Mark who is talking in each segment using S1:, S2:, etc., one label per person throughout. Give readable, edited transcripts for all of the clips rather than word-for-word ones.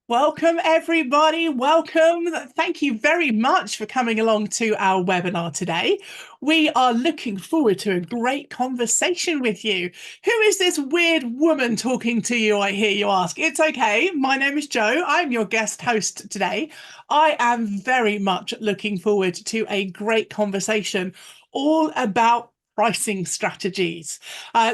S1: Welcome, everybody. Welcome. Thank you very much for coming along to our webinar today. We are looking forward to a great conversation with you. Who is this weird woman talking to you, I hear you ask? It's okay. My name is Jo. I'm your guest host today. I am very much looking forward to a great conversation all about pricing strategies.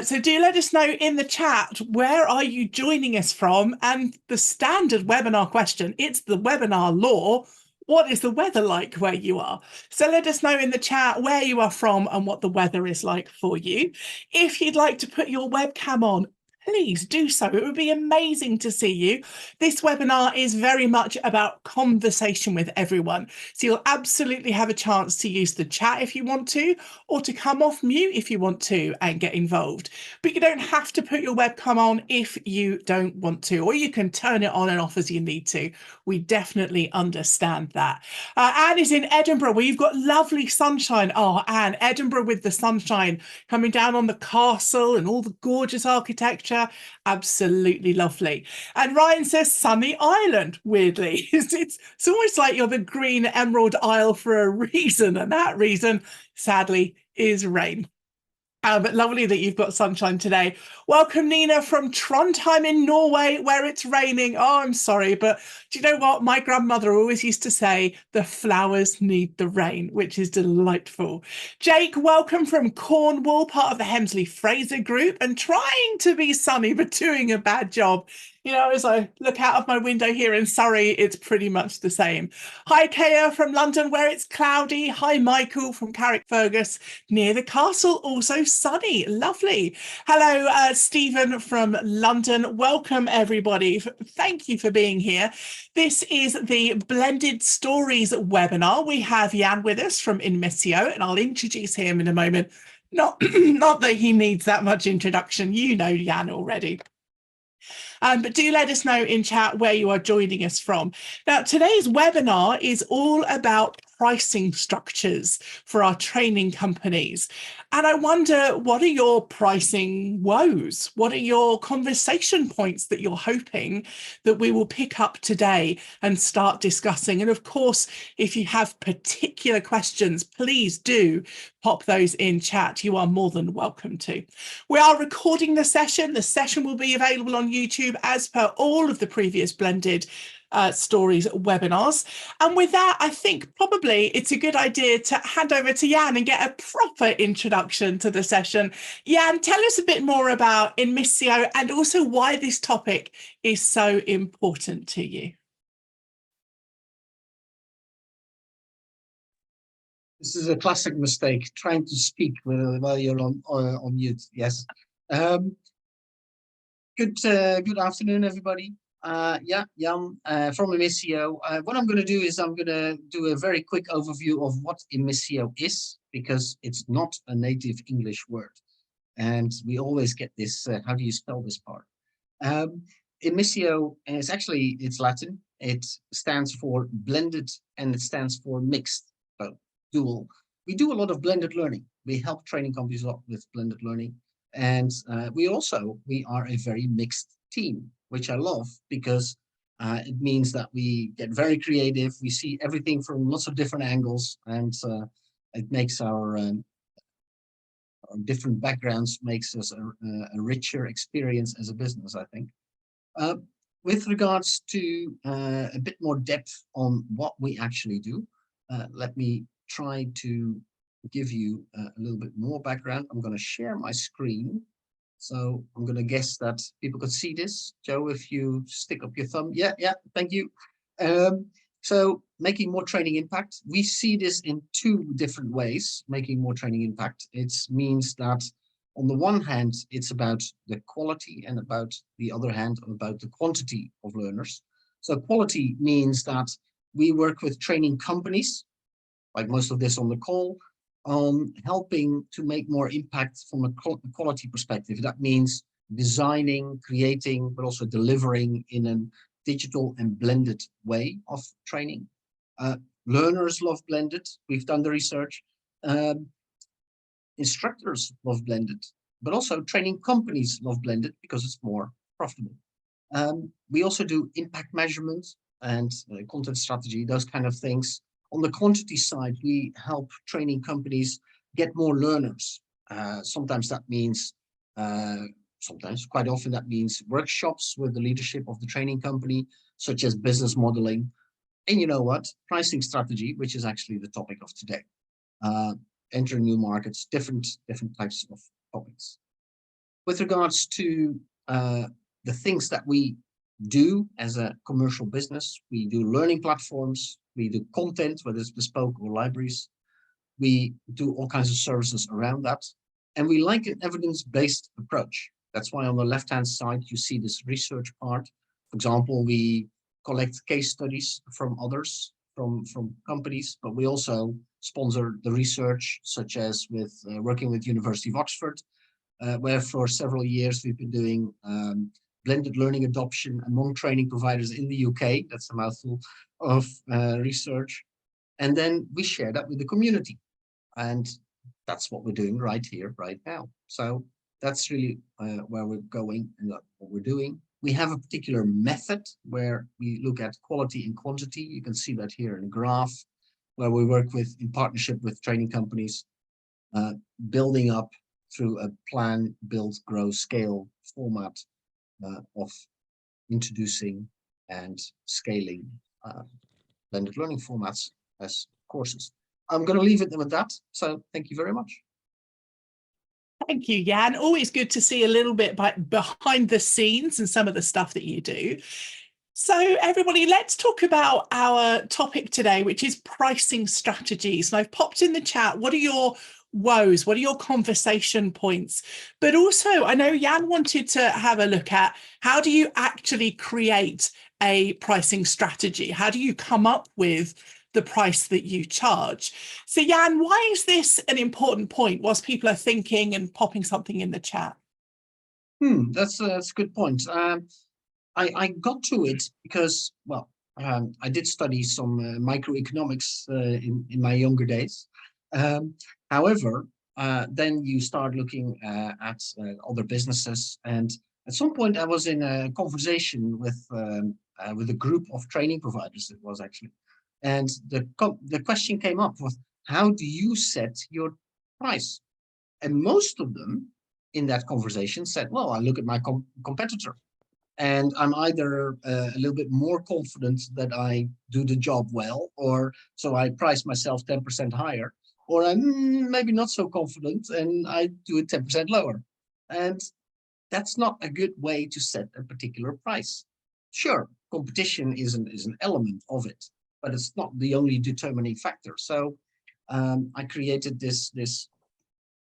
S1: So do let us know in the chat, where are you joining us from? And the standard webinar question, it's the webinar law. What is the weather like where you are? So let us know in the chat where you are from and what the weather is like for you. If you'd like to put your webcam on, please do so. It would be amazing to see you. This webinar is very much about conversation with everyone. So you'll absolutely have a chance to use the chat if you want to, or to come off mute if you want to and get involved. But you don't have to put your webcam on if you don't want to, or you can turn it on and off as you need to. We definitely understand that. Anne is in Edinburgh, where you've got lovely sunshine. Oh, Anne, Edinburgh with the sunshine coming down on the castle and all the gorgeous architecture. Absolutely lovely. And Ryan says sunny island, weirdly. It's almost like you're the green Emerald Isle for a reason, and that reason, sadly, is rain. But lovely that you've got sunshine today. Welcome, Nina, from Trondheim in Norway, where it's raining. Oh, I'm sorry, but do you know what? My grandmother always used to say, the flowers need the rain, which is delightful. Jake, welcome from Cornwall, part of the Hemsley Fraser group, and trying to be sunny, but doing a bad job. You know, as I look out of my window here in Surrey, it's pretty much the same. Hi, Kea from London, where it's cloudy. Hi, Michael from Carrickfergus, near the castle, also sunny. Lovely. Hello, Stephen from London. Welcome, everybody. Thank you for being here. This is the Blended Stories webinar. We have Jan with us from Inmissio, and I'll introduce him in a moment. Not that he needs that much introduction. You know Jan already. But do let us know in chat where you are joining us from. Now, today's webinar is all about pricing structures for our training companies. And I wonder, what are your pricing woes? What are your conversation points that you're hoping that we will pick up today and start discussing? And of course, if you have particular questions, please do pop those in chat. You are more than welcome to. We are recording the session. The session will be available on YouTube as per all of the previous Blended Stories webinars. And with that, I think probably it's a good idea to hand over to Jan and get a proper introduction to the session. Jan, tell us a bit more about Inmissio and also why this topic is so important to you.
S2: This is a classic mistake, trying to speak while you're on mute. Yes. Good afternoon, everybody. Yeah, Jan from Inmissio. What I'm going to do is I'm going to do a very quick overview of what Inmissio is, because it's not a native English word. And we always get this, how do you spell this part? Inmissio is actually, it's Latin. It stands for blended and it stands for mixed, so dual. We do a lot of blended learning. We help training companies a lot with blended learning. And we are a very mixed team, which I love, because it means that we get very creative. We see everything from lots of different angles, and it makes our different backgrounds makes us a richer experience as a business, I think. With regards to a bit more depth on what we actually do, let me try to give you a little bit more background. I'm going to share my screen. So I'm going to guess that people could see this. Joe, if you stick up your thumb. Yeah, thank you. So making more training impact. We see this in two different ways, making more training impact. It means that on the one hand, it's about the quality, and about the other hand, about the quantity of learners. So quality means that we work with training companies, like most of this on the call, on helping to make more impact from a quality perspective. That means designing, creating, but also delivering in a digital and blended way of training. Learners love blended. We've done the research. Instructors love blended, but also training companies love blended because it's more profitable. We also do impact measurement and content strategy, those kind of things. On the quantity side, we help training companies get more learners. Sometimes that means, quite often that means workshops with the leadership of the training company, such as business modeling. And you know what? Pricing strategy, which is actually the topic of today. Entering new markets, different types of topics. With regards to the things that we do as a commercial business, we do learning platforms, we do content, whether it's bespoke or libraries. We do all kinds of services around that. And we like an evidence-based approach. That's why on the left-hand side, you see this research part. For example, we collect case studies from others, from companies, but we also sponsor the research, such as with working with University of Oxford, where for several years we've been doing blended learning adoption among training providers in the UK. That's a mouthful of research. And then we share that with the community. And that's what we're doing right here, right now. So that's really where we're going and what we're doing. We have a particular method where we look at quality and quantity. You can see that here in a graph, where we work with in partnership with training companies, building up through a plan, build, grow, scale format of introducing and scaling blended learning formats as courses. I'm going to leave it with that. So thank you very much.
S1: Thank you, Jan. Always good to see a little bit behind the scenes and some of the stuff that you do. So everybody, let's talk about our topic today, which is pricing strategies. And I've popped in the chat, what are your woes? What are your conversation points? But also, I know Jan wanted to have a look at how do you actually create a pricing strategy? How do you come up with the price that you charge? So Jan, why is this an important point whilst people are thinking and popping something in the chat?
S2: That's a good point. I got to it because, well, I did study some microeconomics in my younger days. However, then you start looking at other businesses, and at some point I was in a conversation with a group of training providers. It was actually, and the question came up was, how do you set your price? And most of them in that conversation said, well, I look at my competitor, and I'm either a little bit more confident that I do the job well, or so I price myself 10% higher, or I'm maybe not so confident and I do it 10% lower. And that's not a good way to set a particular price. Sure, competition is an element of it, but it's not the only determining factor. So I created this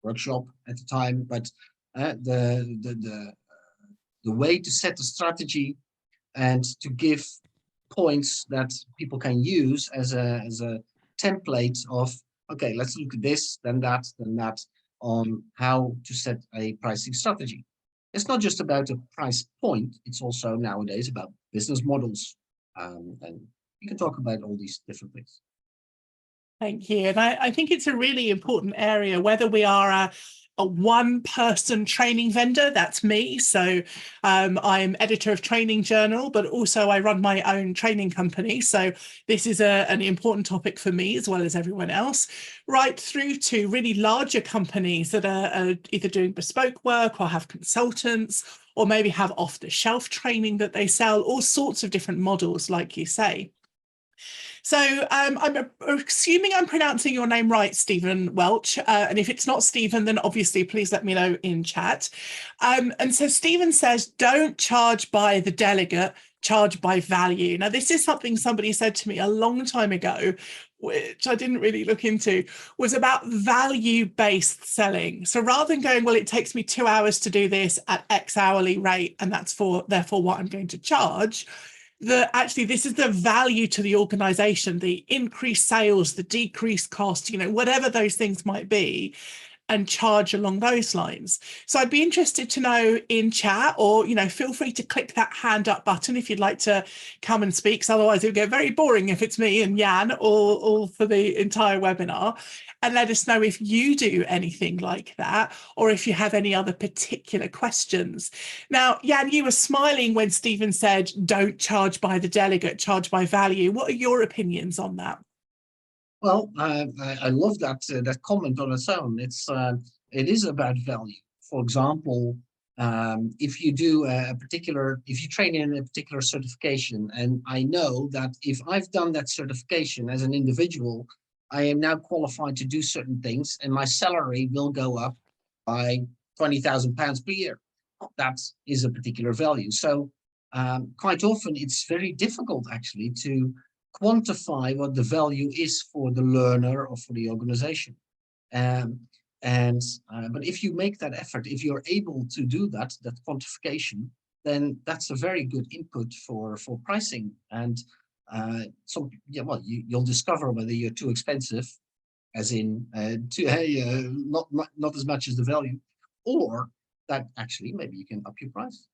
S2: workshop at the time, but the way to set the strategy and to give points that people can use as a template of, okay, let's look at this, then that, on how to set a pricing strategy. It's not just about a price point, it's also nowadays about business models. And you can talk about all these different things.
S1: Thank you. And I think it's a really important area, whether we are a one-person training vendor, that's me. So I'm editor of Training Journal, but also I run my own training company. So this is an important topic for me as well as everyone else, right through to really larger companies that are either doing bespoke work or have consultants, or maybe have off-the-shelf training that they sell, all sorts of different models, like you say. So I'm assuming I'm pronouncing your name right, Stephen Welch. And if it's not Stephen, then obviously please let me know in chat. And so Stephen says, don't charge by the delegate, charge by value. Now, this is something somebody said to me a long time ago, which I didn't really look into, was about value-based selling. So rather than going, well, it takes me 2 hours to do this at X hourly rate, and that's therefore what I'm going to charge, actually this is the value to the organization, the increased sales, the decreased cost, whatever those things might be, and charge along those lines. So I'd be interested to know in chat, or feel free to click that hand up button if you'd like to come and speak, because otherwise it'll get very boring if it's me and Jan all for the entire webinar. and let us know if you do anything like that, or if you have any other particular questions. Now, Jan, you were smiling when Stephen said, don't charge by the delegate, charge by value. What are your opinions on that?
S2: Well, I love that that comment on its own. It is about value. For example, if you do if you train in a particular certification, and I know that if I've done that certification as an individual, I am now qualified to do certain things, and my salary will go up by £20,000 per year. That is a particular value. So quite often it's very difficult actually to quantify what the value is for the learner or for the organization. But if you make that effort, if you're able to do that quantification, then that's a very good input for pricing. And you'll discover whether you're too expensive, as in not as much as the value, or that actually maybe you can up your price.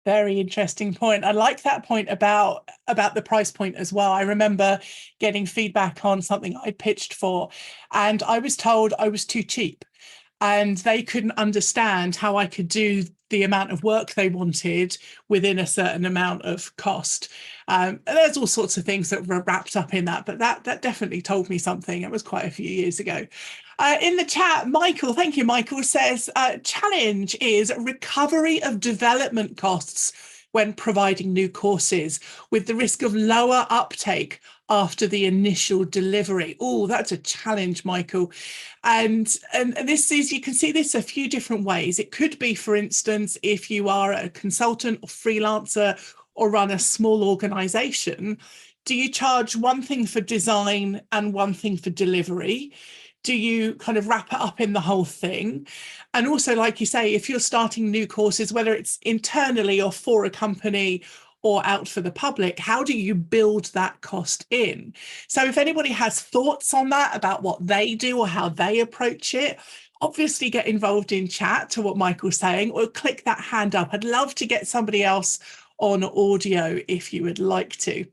S1: Very interesting point. I like that point about the price point as well. I remember getting feedback on something I pitched for, and I was told I was too cheap, and they couldn't understand how I could do the amount of work they wanted within a certain amount of cost. There's all sorts of things that were wrapped up in that, but that definitely told me something. It was quite a few years ago. In the chat, Michael, thank you, Michael, says, challenge is recovery of development costs when providing new courses, with the risk of lower uptake after the initial delivery. Oh, that's a challenge, Michael. And this is, you can see this a few different ways. It could be, for instance, if you are a consultant or freelancer or run a small organization, do you charge one thing for design and one thing for delivery? Do you kind of wrap it up in the whole thing? And also, like you say, if you're starting new courses, whether it's internally or for a company or out for the public, how do you build that cost in? So if anybody has thoughts on that, about what they do or how they approach it, obviously get involved in chat to what Michael's saying, or click that hand up. I'd love to get somebody else on audio if you would like to.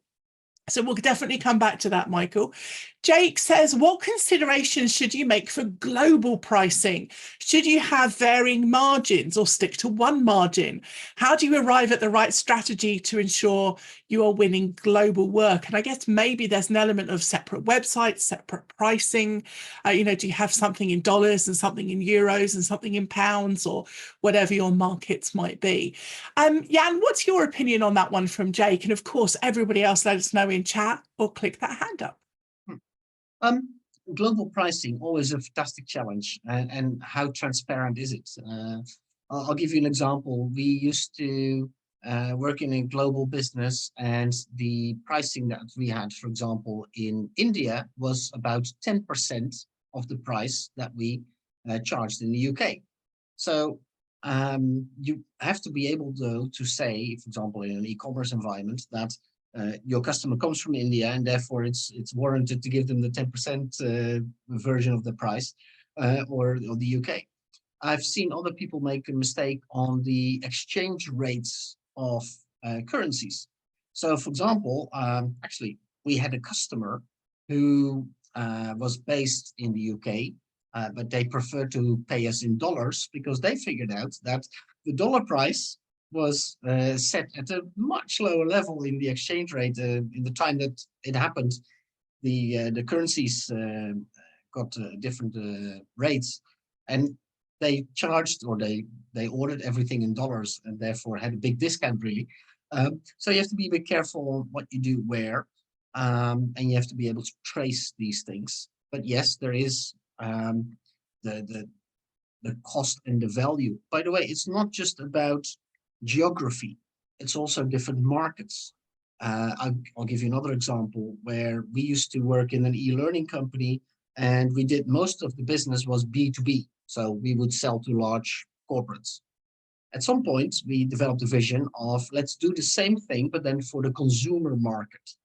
S1: So we'll definitely come back to that, Michael. Jake says, what considerations should you make for global pricing? Should you have varying margins or stick to one margin? How do you arrive at the right strategy to ensure you are winning global work? And I guess maybe there's an element of separate websites, separate pricing. Do you have something in dollars and something in euros and something in pounds, or whatever your markets might be? Jan, what's your opinion on that one from Jake? And of course, everybody else, let us know in chat or click that hand up.
S2: Global pricing, always a fantastic challenge. And how transparent is it? I'll give you an example. We used to work in a global business, and the pricing that we had, for example, in India was about 10% of the price that we charged in the UK. So you have to be able to say, for example, in an e-commerce environment, that your customer comes from India, and therefore it's warranted to give them the 10% version of the price, or the UK. I've seen other people make a mistake on the exchange rates of currencies. So, for example, actually, we had a customer who was based in the UK, but they preferred to pay us in dollars because they figured out that the dollar price was set at a much lower level in the exchange rate. In the time that it happened, the currencies got different rates, and they charged, or they ordered everything in dollars, and therefore had a big discount, really. So you have to be a bit careful on what you do where, and you have to be able to trace these things. But yes, there is the cost and the value. By the way, it's not just about geography, it's also different markets. I'll give you another example where we used to work in an e-learning company, and we did most of the business was B2B. So we would sell to large corporates. At some point, we developed a vision of, let's do the same thing, but then for the consumer market.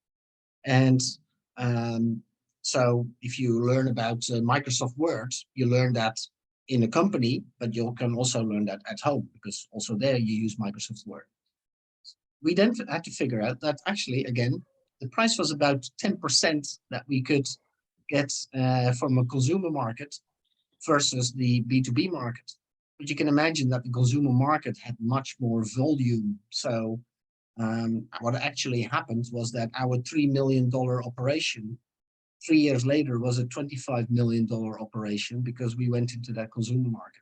S2: And so if you learn about Microsoft Word, you learn that in a company, but you can also learn that at home, because also there you use Microsoft Word. We then had to figure out that actually, again, the price was about 10% that we could get from a consumer market versus the B2B market. But you can imagine that the consumer market had much more volume. So what actually happened was that our $3 million operation 3 years later was a $25 million operation because we went into that consumer market.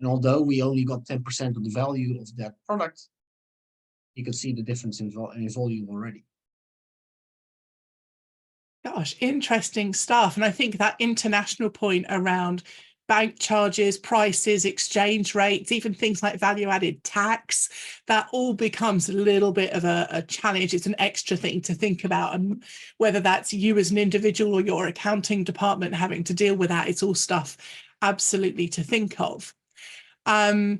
S2: And although we only got 10% of the value of that product, you can see the difference in volume already.
S1: Gosh, interesting stuff. And I think that international point around bank charges, prices, exchange rates, even things like value-added tax, that all becomes a little bit of a challenge. It's an extra thing to think about. And whether that's you as an individual or your accounting department having to deal with that, it's all stuff absolutely to think of. So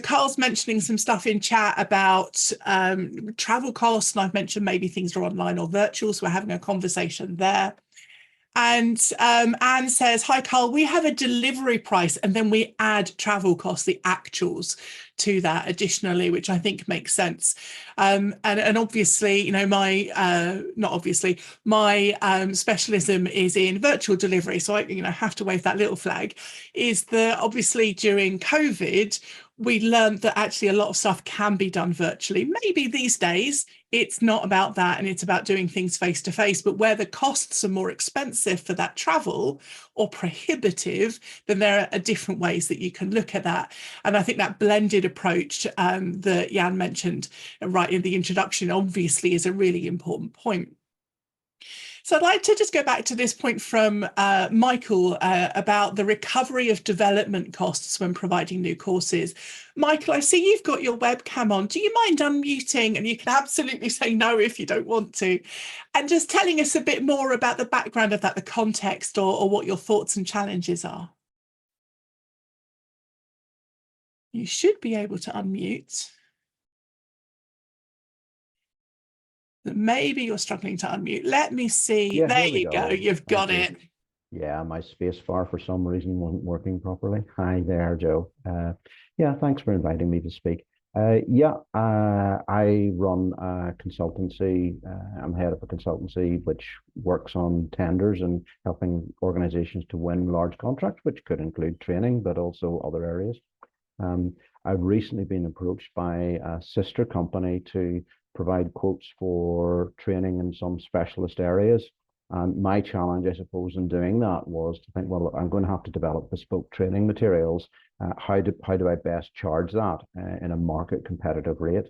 S1: Carl's mentioning some stuff in chat about travel costs, and I've mentioned maybe things are online or virtual, so we're having a conversation there. And Anne says, hi, Carl, we have a delivery price and then we add travel costs, the actuals to that additionally, which I think makes sense. And obviously, you know, not obviously, my specialism is in virtual delivery. So I, you know, have to wave that little flag, is that obviously during COVID, we learned that actually a lot of stuff can be done virtually. Maybe these days it's not about that and it's about doing things face to face, but where the costs are more expensive for that travel or prohibitive, then there are different ways that you can look at that. And I think that blended approach that Jan mentioned right in the introduction obviously is a really important point. So I'd like to just go back to this point from Michael about the recovery of development costs when providing new courses. Michael, I see you've got your webcam on. Do you mind unmuting? And you can absolutely say no if you don't want to. And just telling us a bit more about the background of that, the context, or what your thoughts and challenges are. You should be able to unmute. Maybe you're struggling to unmute. Let me see.
S3: Yeah,
S1: there you go. You've got it.
S3: Yeah, my space bar for some reason wasn't working properly. Hi there, Joe. Yeah, thanks for inviting me to speak. I run a consultancy. I'm head of a consultancy which works on tenders and helping organizations to win large contracts, which could include training, but also other areas. I've recently been approached by a sister company to provide quotes for training in some specialist areas. And my challenge, I suppose, in doing that was to think, well, I'm going to have to develop bespoke training materials. How do I best charge that in a market competitive rate?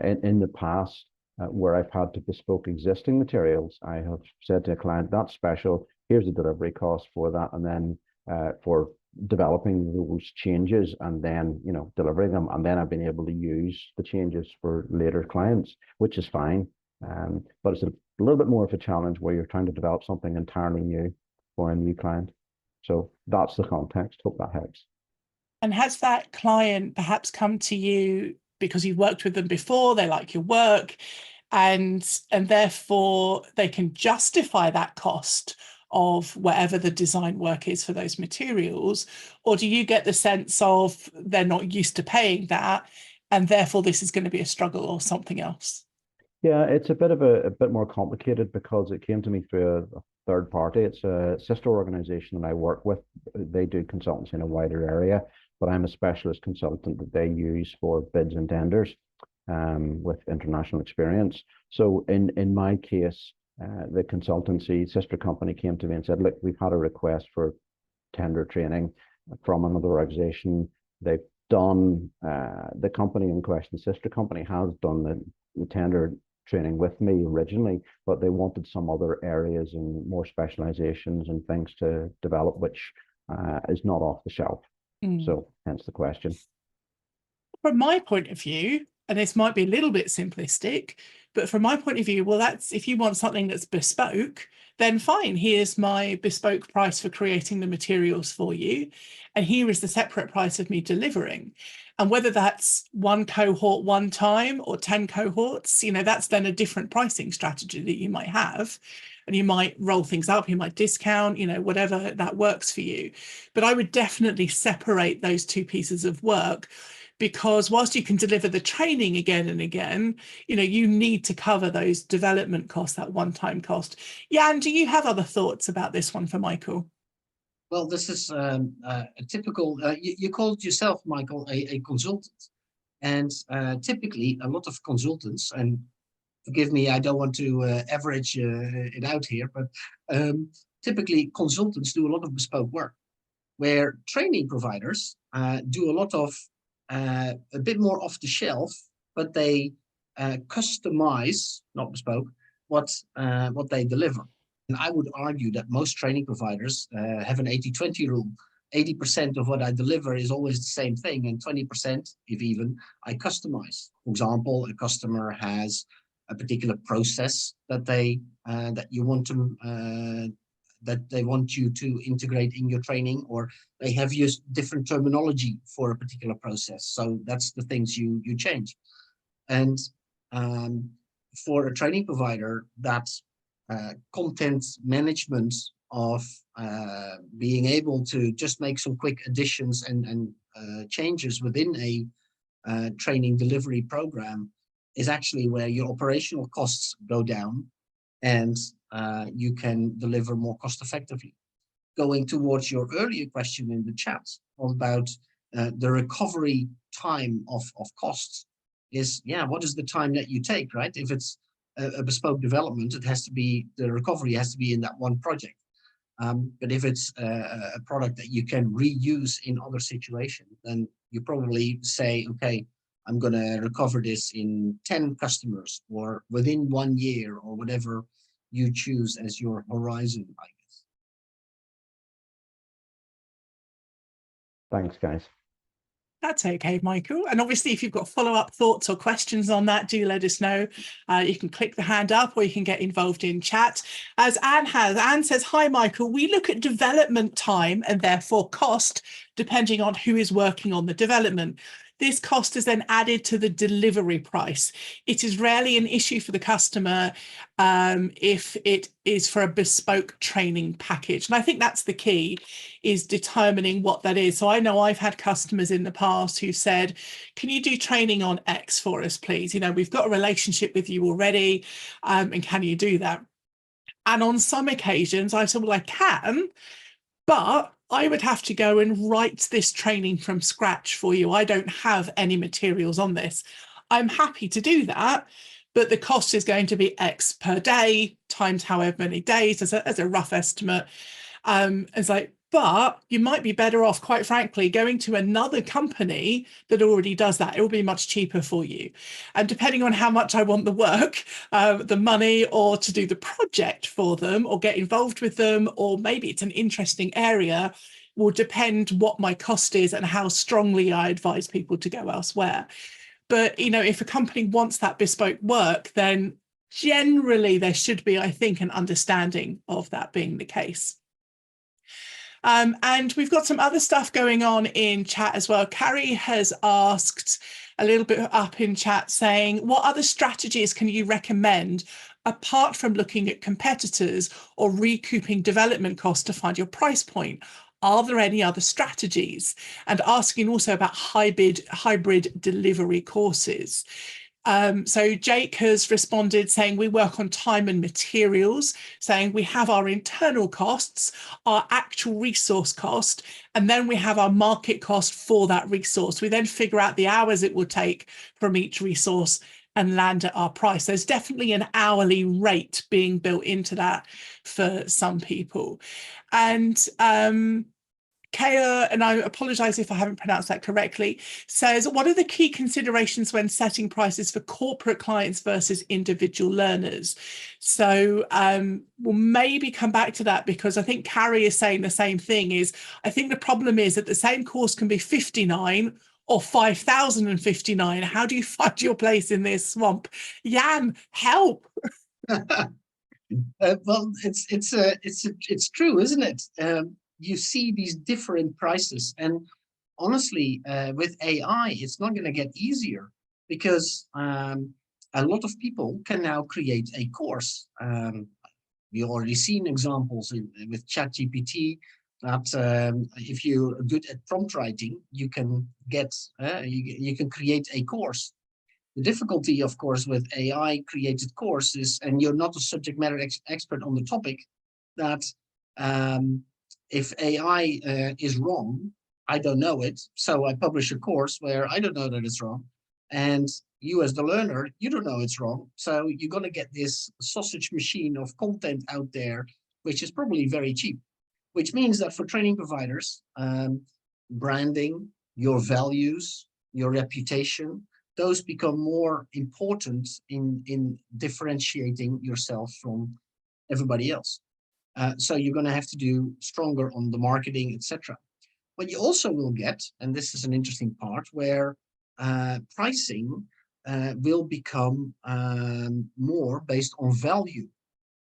S3: In the past, where I've had to bespoke existing materials, I have said to a client, that's special, here's the delivery cost for that, and then for developing those changes and then, you know, delivering them, and then I've been able to use the changes for later clients, which is fine. But it's a little bit more of a challenge where you're trying to develop something entirely new for a new client. So that's the context. Hope that helps.
S1: And has that client perhaps come to you because you've worked with them before, they like your work, and therefore they can justify that cost of whatever the design work is for those materials? Or do you get the sense of they're not used to paying that and therefore this is going to be a struggle or something else?
S3: Yeah, it's a bit more complicated because it came to me through a third party. It's a sister organization that I work with. They do consultancy in a wider area, but I'm a specialist consultant that they use for bids and tenders with international experience. So in my case, the consultancy sister company came to me and said, look, we've had a request for tender training from another organization. They've done, the company in question, sister company, has done the tender training with me originally, but they wanted some other areas and more specializations and things to develop, which is not off the shelf. So hence the question.
S1: From my point of view, and this might be a little bit simplistic, but from my point of view, well, that's, if you want something that's bespoke, then fine, here's my bespoke price for creating the materials for you. And here is the separate price of me delivering. And whether that's one cohort one time or 10 cohorts, you know, that's then a different pricing strategy that you might have. And you might roll things up, you might discount, you know, whatever that works for you. But I would definitely separate those two pieces of work, because whilst you can deliver the training again and again, you need to cover those development costs, that one-time cost. Jan, do you have other thoughts about this one for Michael?
S2: Well, this is a typical, you called yourself, Michael, a consultant. And typically a lot of consultants, and forgive me, I don't want to average it out here, but typically consultants do a lot of bespoke work, where training providers do a lot of a bit more off the shelf, but they customize, not bespoke, what they deliver. And I would argue that most training providers have an 80-20 rule. 80% of what I deliver is always the same thing, and 20%, if even, I customize. For example, a customer has a particular process that they want you to integrate in your training, or they have used different terminology for a particular process. So that's the things you change. And for a training provider, that content management of being able to just make some quick additions and changes within a training delivery program is actually where your operational costs go down, and you can deliver more cost effectively. Going towards your earlier question in the chat about the recovery time of costs is, what is the time that you take, right? If it's a bespoke development, it has to be, the recovery has to be in that one project. But if it's a product that you can reuse in other situations, then you probably say, okay, I'm going to recover this in 10 customers or within 1 year, or whatever you choose as your horizon, I guess.
S3: Thanks, guys.
S1: That's okay, Michael. And obviously, if you've got follow-up thoughts or questions on that, do let us know. You can click the hand up, or you can get involved in chat. As Anne has, Anne says, hi, Michael. We look at development time and therefore cost, depending on who is working on the development. This cost is then added to the delivery price. It is rarely an issue for the customer if it is for a bespoke training package. And I think that's the key, is determining what that is. So I know I've had customers in the past who said, can you do training on X for us, please? We've got a relationship with you already, and can you do that? And on some occasions I said, well, I can, but I would have to go and write this training from scratch for you. I don't have any materials on this. I'm happy to do that, but the cost is going to be X per day times however many days as a rough estimate. It's like, but you might be better off, quite frankly, going to another company that already does that. It will be much cheaper for you. And depending on how much I want the work, the money, or to do the project for them, or get involved with them, or maybe it's an interesting area, will depend what my cost is and how strongly I advise people to go elsewhere. But, if a company wants that bespoke work, then generally there should be, I think, an understanding of that being the case. And we've got some other stuff going on in chat as well. Carrie has asked a little bit up in chat saying, what other strategies can you recommend apart from looking at competitors or recouping development costs to find your price point? Are there any other strategies? And asking also about hybrid delivery courses. So Jake has responded saying we work on time and materials, saying we have our internal costs, our actual resource cost, and then we have our market cost for that resource. We then figure out the hours it will take from each resource and land at our price. There's definitely an hourly rate being built into that for some people. And Kaya, and I apologize if I haven't pronounced that correctly, says, what are the key considerations when setting prices for corporate clients versus individual learners? So we'll maybe come back to that, because I think Carrie is saying the same thing. Is I think the problem is that the same course can be 59 or 5,059. How do you find your place in this swamp? Jan, help.
S2: Well, it's true, isn't it? You see these different prices, and honestly, with AI, it's not going to get easier, because a lot of people can now create a course. We already seen examples with ChatGPT that if you're good at prompt writing, you can get you can create a course. The difficulty, of course, with AI created courses, and you're not a subject matter expert on the topic, that if AI is wrong, I don't know it. So I publish a course where I don't know that it's wrong. And you as the learner, you don't know it's wrong. So you're going to get this sausage machine of content out there, which is probably very cheap, which means that for training providers, branding, your values, your reputation, those become more important in differentiating yourself from everybody else. So you're going to have to do stronger on the marketing, etc. What you also will get, and this is an interesting part, where pricing will become more based on value,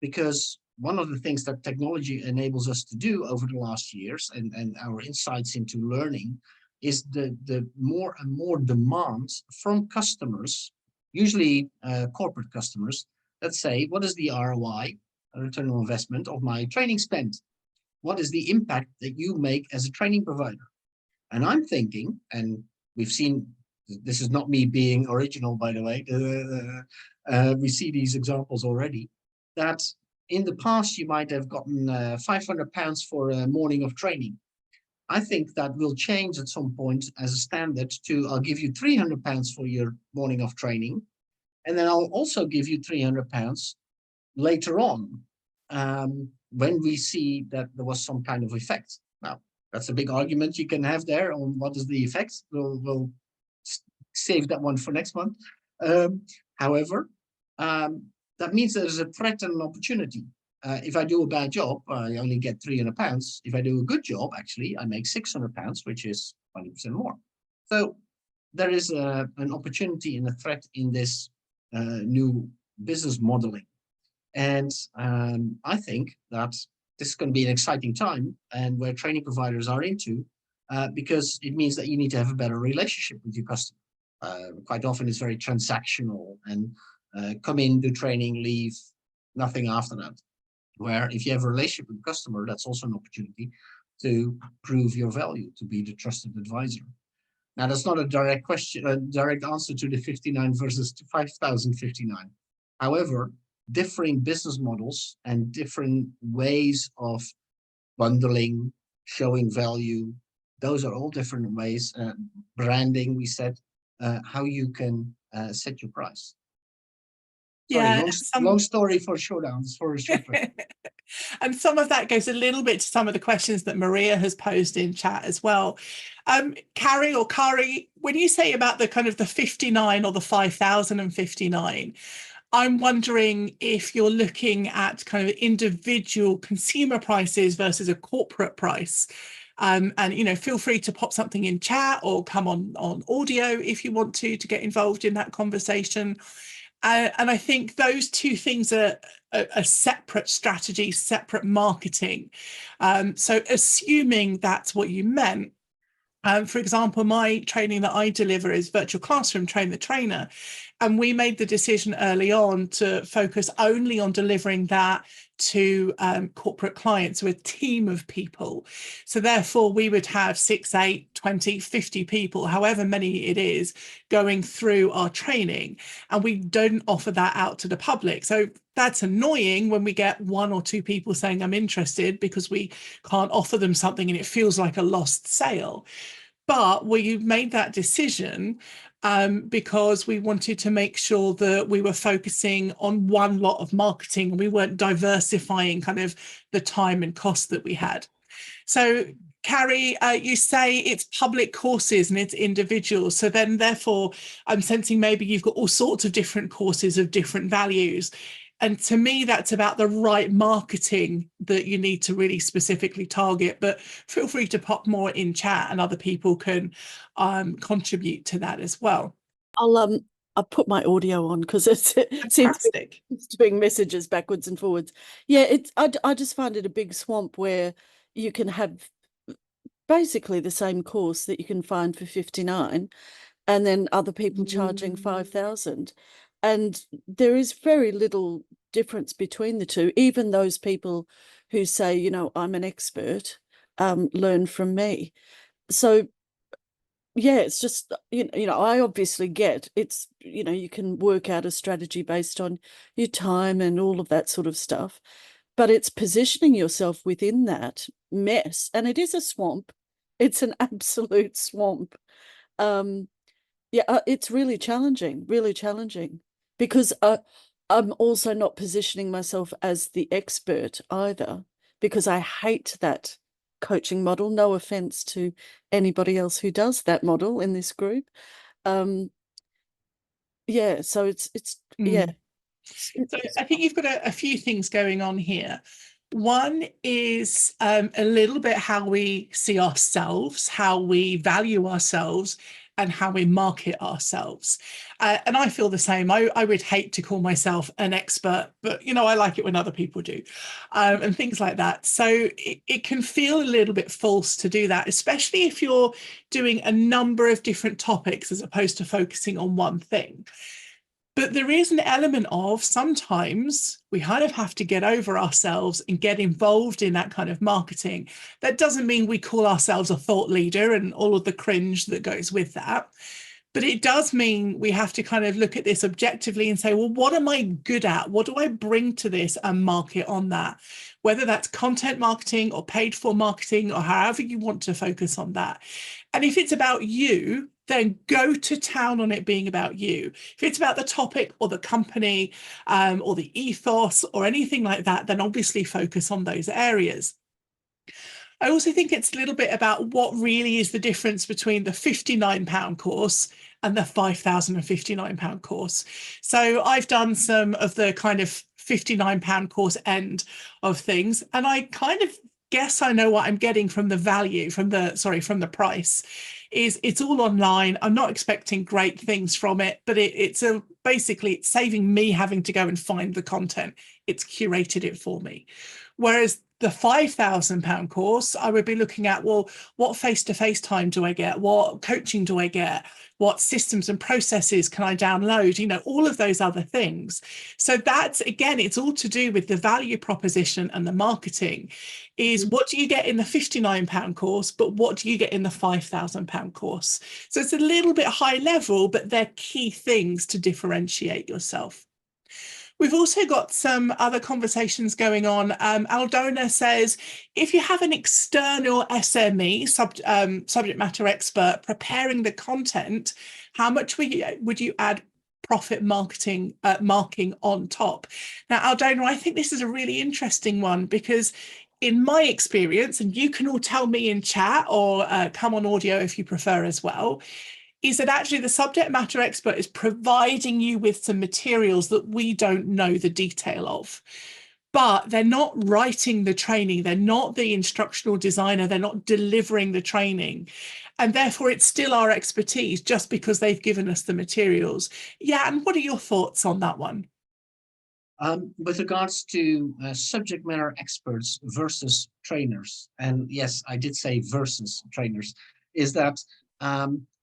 S2: because one of the things that technology enables us to do over the last years, and our insights into learning, is the more and more demands from customers, usually corporate customers, that say, what is the ROI, return on investment, of my training spend? What is the impact that you make as a training provider? And I'm thinking, and we've seen, this is not me being original, by the way, we see these examples already, that in the past you might have gotten £500 for a morning of training. I think that will change at some point as a standard to, I'll give you £300 for your morning of training, and then I'll also give you £300 later on, when we see that there was some kind of effect. Now, that's a big argument you can have there on what is the effect. We'll save that one for next month. However, that means there's a threat and an opportunity. If I do a bad job, I only get £300. If I do a good job, actually, I make £600, which is 20% more. So there is an opportunity and a threat in this new business modeling. And I think that this is going to be an exciting time, and where training providers are into, because it means that you need to have a better relationship with your customer. Quite often it's very transactional, and come in, do training, leave, nothing after that. Where if you have a relationship with the customer, that's also an opportunity to prove your value, to be the trusted advisor. Now, that's not a direct question, a direct answer to the 59 versus 5,059. However, differing business models and different ways of bundling, showing value, those are all different ways. Branding, we said, how you can set your price. Sorry,
S1: Yeah,
S2: long story for showdowns, for a short.
S1: And some of that goes a little bit to some of the questions that Maria has posed in chat as well. Carrie or Kari, when you say about the kind of the 59 or the 5,059, I'm wondering if you're looking at kind of individual consumer prices versus a corporate price. And, you know, feel free to pop something in chat or come on audio if you want to get involved in that conversation. And I think those two things are separate strategies, separate marketing. So assuming that's what you meant, for example, my training that I deliver is virtual classroom, train the trainer. And we made the decision early on to focus only on delivering that to corporate clients, so a team of people. So therefore we would have 6, 8, 20, 50 people, however many it is, going through our training. And we don't offer that out to the public. So that's annoying when we get 1 or 2 people saying I'm interested, because we can't offer them something and it feels like a lost sale. But we made that decision because we wanted to make sure that we were focusing on one lot of marketing and we weren't diversifying kind of the time and cost that we had. So Carrie, you say it's public courses and it's individuals. So then therefore I'm sensing maybe you've got all sorts of different courses of different values. And to me, that's about the right marketing that you need to really specifically target. But feel free to pop more in chat and other people can contribute to that as well.
S4: I'll put my audio on because it seems it's doing messages backwards and forwards. Yeah, I just find it a big swamp where you can have basically the same course that you can find for 59 and then other people charging 5,000. And there is very little difference between the two. Even those people who say, you know, I'm an expert, learn from me. So yeah, it's just, I obviously get it's, you can work out a strategy based on your time and all of that sort of stuff, but it's positioning yourself within that mess. And it is a swamp. It's an absolute swamp. It's really challenging, because I'm also not positioning myself as the expert either, because I hate that coaching model. No offense to anybody else who does that model in this group. So it's
S1: So I think you've got a few things going on here. One is a little bit how we see ourselves, how we value ourselves, and how we market ourselves. And I feel the same. I would hate to call myself an expert, but I like it when other people do, and things like that. So it can feel a little bit false to do that, especially if you're doing a number of different topics as opposed to focusing on one thing. But there is an element of sometimes we kind of have to get over ourselves and get involved in that kind of marketing. That doesn't mean we call ourselves a thought leader and all of the cringe that goes with that. But it does mean we have to kind of look at this objectively and say, well, what am I good at? What do I bring to this and market on that? Whether that's content marketing or paid for marketing or however you want to focus on that. And if it's about you, then go to town on it being about you. If it's about the topic or the company or the ethos or anything like that, then obviously focus on those areas. I also think it's a little bit about what really is the difference between the £59 course and the £5,059 course. So I've done some of the kind of £59 course end of things, and I kind of guess I know what I'm getting from the value, from the price. It's all online. I'm not expecting great things from it, but basically it's saving me having to go and find the content. It's curated it for me. Whereas the £5,000 course, I would be looking at, well, what face-to-face time do I get? What coaching do I get? What systems and processes can I download? All of those other things. So that's, again, it's all to do with the value proposition and the marketing. Is what do you get in the £59 course, but what do you get in the £5,000 course? So it's a little bit high level, but they're key things to differentiate yourself. We've also got some other conversations going on. Aldona says, if you have an external SME, subject matter expert, preparing the content, how much would you add profit marketing marking on top? Now, Aldona, I think this is a really interesting one, because in my experience, and you can all tell me in chat or come on audio if you prefer as well, is that actually the subject matter expert is providing you with some materials that we don't know the detail of. But they're not writing the training. They're not the instructional designer. They're not delivering the training. And therefore, it's still our expertise just because they've given us the materials. Yeah, and what are your thoughts on that one?
S2: With regards to subject matter experts versus trainers, and yes, I did say versus trainers, is that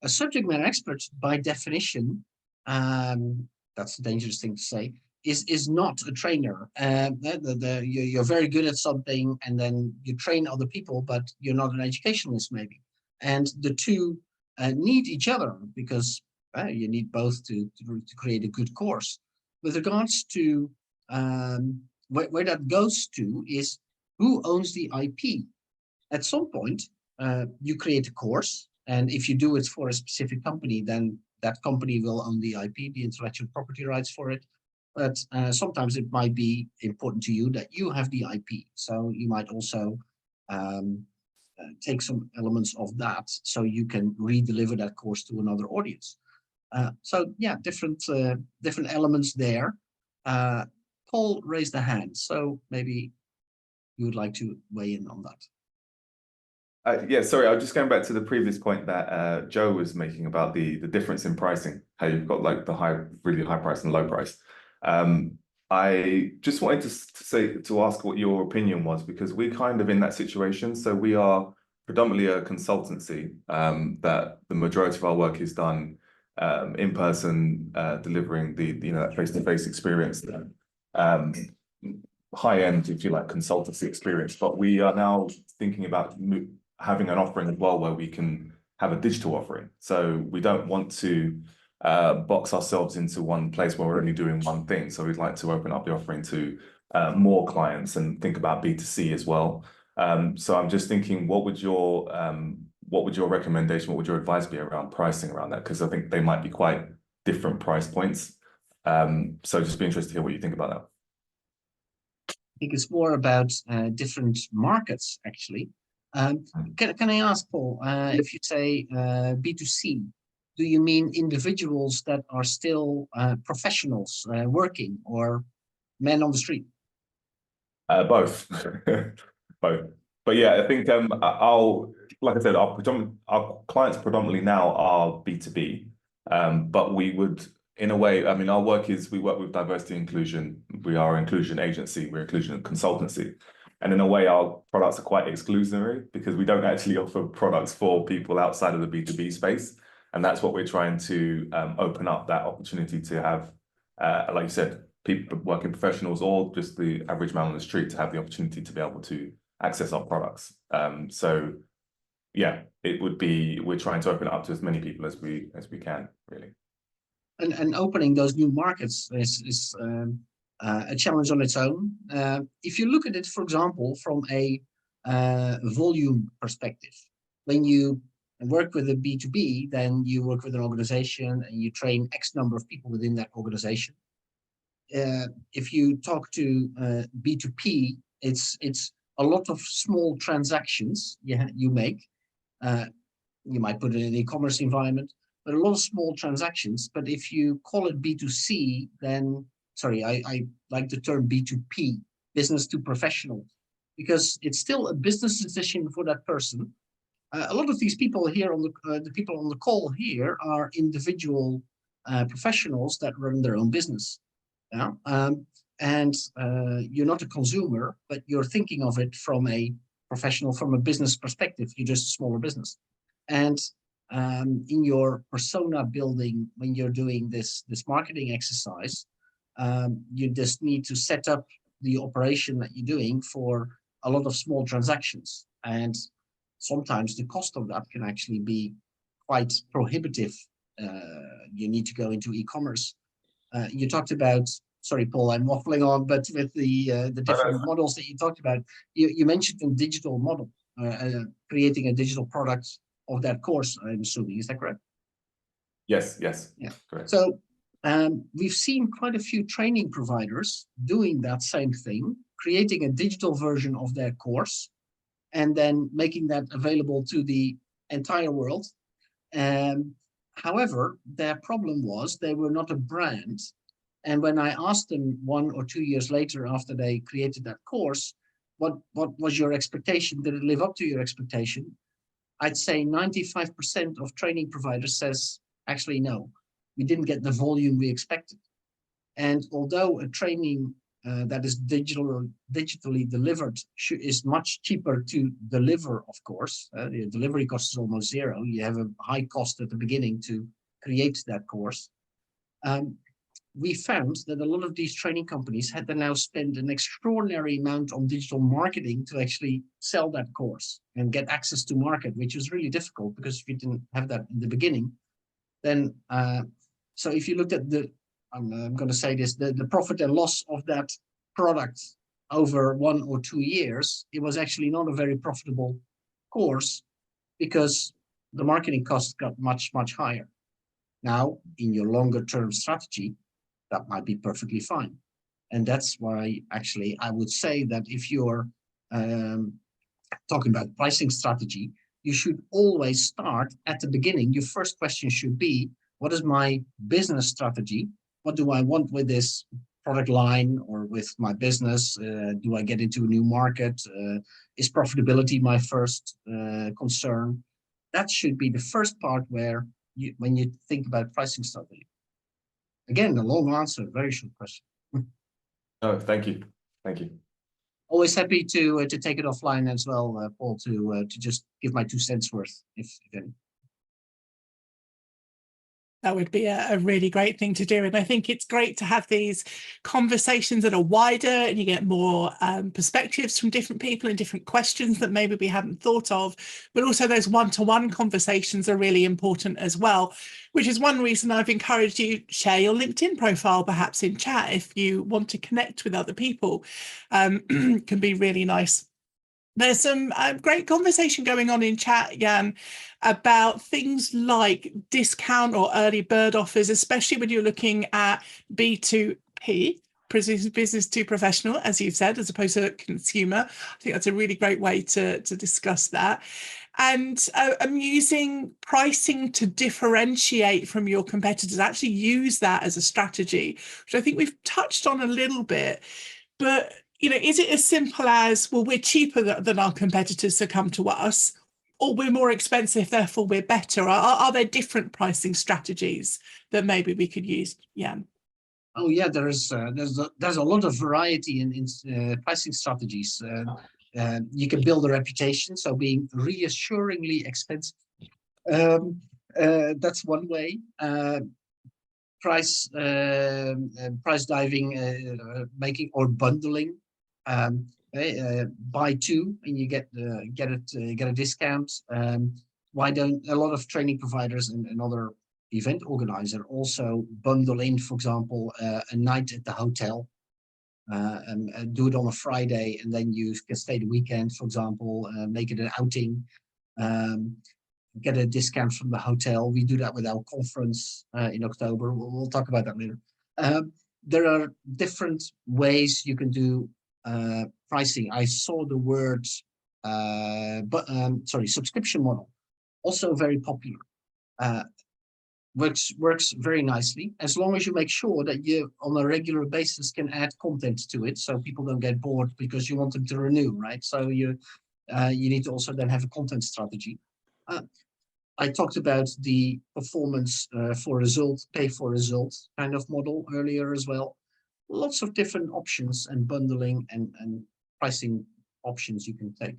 S2: a subject matter expert, by definition, that's a dangerous thing to say, is not a trainer. You're very good at something, and then you train other people, but you're not an educationalist, maybe. And the two need each other, because you need both to create a good course. With regards to where that goes to is who owns the IP. At some point, you create a course, and if you do it for a specific company, then that company will own the IP, the intellectual property rights for it. But sometimes it might be important to you that you have the IP. So you might also take some elements of that so you can re-deliver that course to another audience. So yeah, different elements there. Paul raised a hand, so maybe you would like to weigh in on that.
S5: Yeah, sorry, I was just going back to the previous point that Joe was making about the difference in pricing, how you've got like the really high price and low price. I just wanted to ask what your opinion was, because we're kind of in that situation. So we are predominantly a consultancy, that the majority of our work is done in person, delivering the that face-to-face experience. high-end, if you like, consultancy experience, but we are now thinking about having an offering as well where we can have a digital offering. So we don't want to box ourselves into one place where we're only doing one thing. So we'd like to open up the offering to more clients and think about B2C as well. So I'm just thinking, what would your recommendation, what would your advice be around pricing around that? Because I think they might be quite different price points. So just be interested to hear what you think about that.
S2: I think it's more about different markets, actually. Can I ask, Paul, if you say B2C, do you mean individuals that are still professionals working, or men on the street?
S5: Both, both. But yeah, I think like I said, our clients predominantly now are B2B, but we would, in a way, I mean, we work with diversity inclusion. We are an inclusion agency, we're inclusion consultancy. And in a way, our products are quite exclusionary because we don't actually offer products for people outside of the B2B space. And that's what we're trying to open up, that opportunity to have, like you said, people, working professionals, or just the average man on the street, to have the opportunity to be able to access our products. So yeah, it would be, we're trying to open it up to as many people as we can, really.
S2: And opening those new markets is a challenge on its own. If you look at it, for example, from a volume perspective, when you work with a B2B, then you work with an organization and you train X number of people within that organization. If you talk to B2P, it's a lot of small transactions you make. You might put it in an e-commerce environment, but a lot of small transactions. But if you call it B2C, then, sorry, I like the term B2P, business to professional, because it's still a business decision for that person. A lot of these people here on the people on the call here are individual professionals that run their own business. Yeah, and you're not a consumer, but you're thinking of it from a professional, from a business perspective. You're just a smaller business, and in your persona building, when you're doing this marketing exercise, you just need to set up the operation that you're doing for a lot of small transactions, and sometimes the cost of that can actually be quite prohibitive. You need to go into e-commerce. You talked about, sorry, Paul, I'm waffling on, but with the different models that you talked about, you mentioned a digital model, creating a digital product of that course, I'm assuming. Is that correct?
S5: Yes.
S2: Yeah.
S5: Correct.
S2: So we've seen quite a few training providers doing that same thing, creating a digital version of their course, and then making that available to the entire world. However, their problem was they were not a brand. And when I asked them 1 or 2 years later, after they created that course, what was your expectation? Did it live up to your expectation? I'd say 95% of training providers says, actually, no, we didn't get the volume we expected. And although a training that is digitally delivered is much cheaper to deliver, of course. The delivery cost is almost zero. You have a high cost at the beginning to create that course. We found that a lot of these training companies had to now spend an extraordinary amount on digital marketing to actually sell that course and get access to market, which was really difficult because if you didn't have that in the beginning, then so if you looked at I'm going to say this, the profit and loss of that product over 1 or 2 years, it was actually not a very profitable course because the marketing costs got much, much higher. Now, in your longer term strategy, that might be perfectly fine. And that's why actually I would say that if you're talking about pricing strategy, you should always start at the beginning. Your first question should be, what is my business strategy? What do I want with this product line or with my business? Do I get into a new market? Is profitability my first concern? That should be the first part where when you think about pricing strategy. Again, a long answer, very short question.
S5: Oh, thank you.
S2: Always happy to take it offline as well, Paul, to just give my 2 cents worth, if any.
S1: That would be a really great thing to do. And I think it's great to have these conversations that are wider and you get more perspectives from different people and different questions that maybe we haven't thought of. But also those one-to-one conversations are really important as well, which is one reason I've encouraged you share your LinkedIn profile perhaps in chat if you want to connect with other people. Can be really nice. There's some great conversation going on in chat, Jan, about things like discount or early bird offers, especially when you're looking at B2P, business to professional, as you've said, as opposed to consumer. I think that's a really great way to discuss that. And I'm using pricing to differentiate from your competitors, actually use that as a strategy, which I think we've touched on a little bit. But is it as simple as, well, we're cheaper than our competitors to come to us, or we're more expensive, therefore we're better? Are there different pricing strategies that maybe we could use, Jan?
S2: Oh yeah, there's a lot of variety in pricing strategies. You can build a reputation, so being reassuringly expensive. That's one way. Price diving, making or bundling. Buy two and you get a discount. Why don't a lot of training providers and other event organizer also bundle in, for example, a night at the hotel, and do it on a Friday, and then you can stay the weekend, for example, make it an outing, get a discount from the hotel. We do that with our conference in October. We'll talk about that later. There are different ways you can do pricing. I saw the word, subscription model, also very popular. Works very nicely, as long as you make sure that you on a regular basis can add content to it, so people don't get bored because you want them to renew, right? So you need to also then have a content strategy. I talked about the performance for result, pay for result kind of model earlier as well. Lots of different options and bundling and pricing options you can take.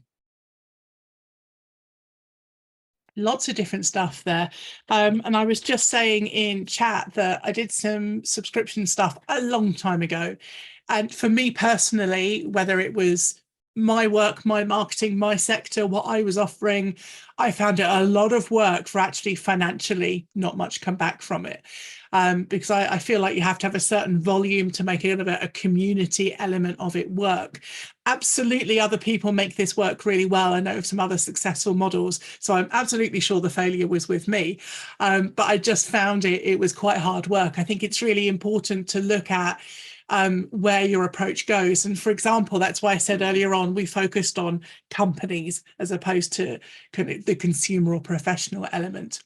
S1: Lots of different stuff there. And I was just saying in chat that I did some subscription stuff a long time ago. And for me personally, whether it was my work, my marketing, my sector, what I was offering, I found it a lot of work for actually financially not much come back from it. Because I feel like you have to have a certain volume to make it a community element of it work. Absolutely, other people make this work really well. I know of some other successful models, so I'm absolutely sure the failure was with me. But I just found it was quite hard work. I think it's really important to look at where your approach goes. And for example, that's why I said earlier on, we focused on companies as opposed to kind of the consumer or professional element.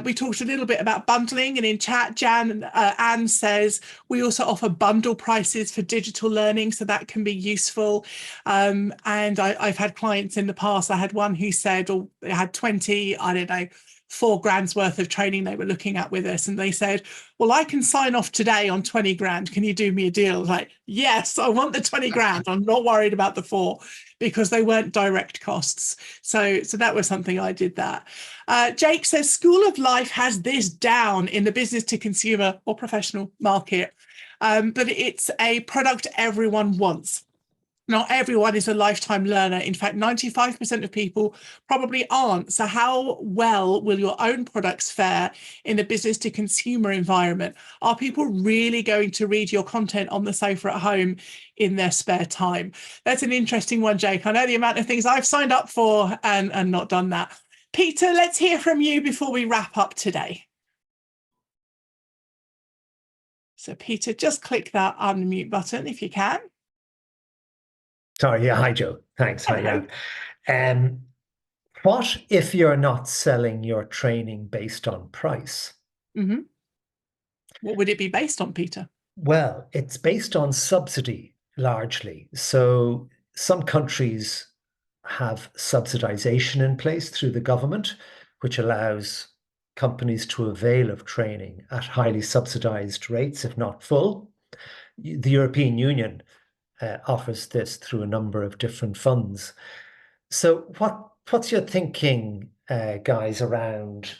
S1: We talked a little bit about bundling, and in chat, Anne says we also offer bundle prices for digital learning, so that can be useful. And I've had clients in the past. I had one who said, oh, they had 20, I don't know, £4,000 worth of training they were looking at with us, and they said, well, I can sign off today on 20 grand. Can you do me a deal? I was like, yes, I want the 20 grand. I'm not worried about the 4, because they weren't direct costs. So that was something I did that. Jake says, School of Life has this down in the business to consumer or professional market, but it's a product everyone wants. Not everyone is a lifetime learner. In fact, 95% of people probably aren't. So how well will your own products fare in the business to consumer environment? Are people really going to read your content on the sofa at home in their spare time? That's an interesting one, Jake. I know the amount of things I've signed up for and not done that. Peter, let's hear from you before we wrap up today. So Peter, just click that unmute button if you can.
S6: Sorry, yeah, hi, Joe. Thanks. Hi, Jan. What if you're not selling your training based on price?
S1: Mm-hmm. What would it be based on, Peter?
S6: Well, it's based on subsidy largely. So some countries have subsidization in place through the government, which allows companies to avail of training at highly subsidized rates, if not full. The European Union offers this through a number of different funds. So what's your thinking, guys, around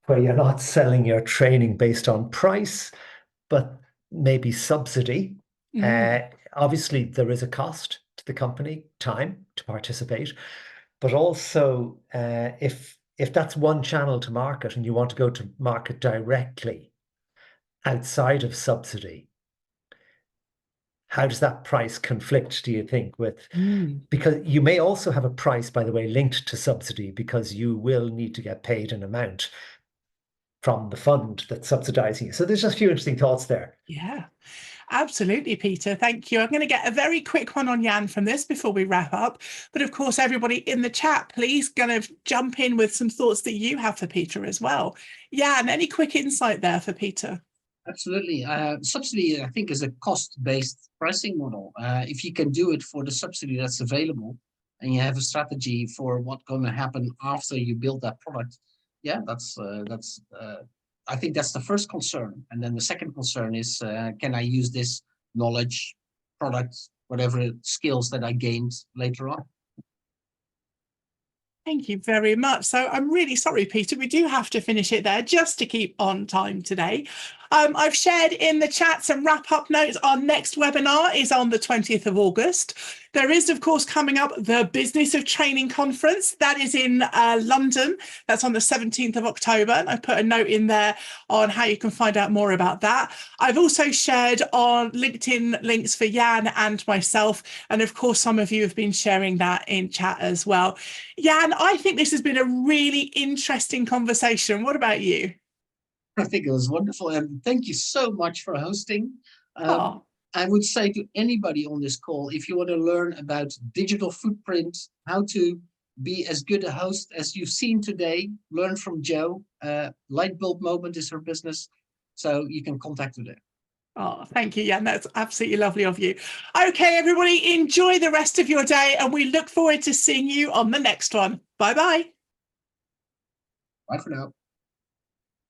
S6: where you're not selling your training based on price, but maybe subsidy. Obviously, there is a cost to the company, time to participate, but also if that's one channel to market and you want to go to market directly outside of subsidy, how does that price conflict, do you think, with, because you may also have a price, by the way, linked to subsidy, because you will need to get paid an amount from the fund that's subsidizing you. So there's just a few interesting thoughts there.
S1: Yeah, absolutely, Peter. Thank you. I'm going to get a very quick one on Jan from this before we wrap up. But of course, everybody in the chat, please kind of jump in with some thoughts that you have for Peter as well. Jan, any quick insight there for Peter?
S2: Absolutely. Subsidy, I think, is a cost-based pricing model. If you can do it for the subsidy that's available, and you have a strategy for what's going to happen after you build that product, yeah, I think that's the first concern. And then the second concern is, can I use this knowledge, product, whatever skills that I gained later on?
S1: Thank you very much. So I'm really sorry, Peter, we do have to finish it there just to keep on time today. I've shared in the chat some wrap-up notes. Our next webinar is on the 20th of August. There is, of course, coming up the Business of Training Conference. That is in London. That's on the 17th of October. And I put a note in there on how you can find out more about that. I've also shared on LinkedIn links for Jan and myself. And of course, some of you have been sharing that in chat as well. Jan, I think this has been a really interesting conversation. What about you?
S2: I think it was wonderful, and thank you so much for hosting. I would say to anybody on this call, if you want to learn about digital footprint, how to be as good a host as you've seen today, learn from Jo. Lightbulb Moment is her business, so you can contact her there.
S1: Oh, thank you, Jan. That's absolutely lovely of you. Okay, everybody, enjoy the rest of your day, and we look forward to seeing you on the next one. Bye-bye.
S2: Bye for now.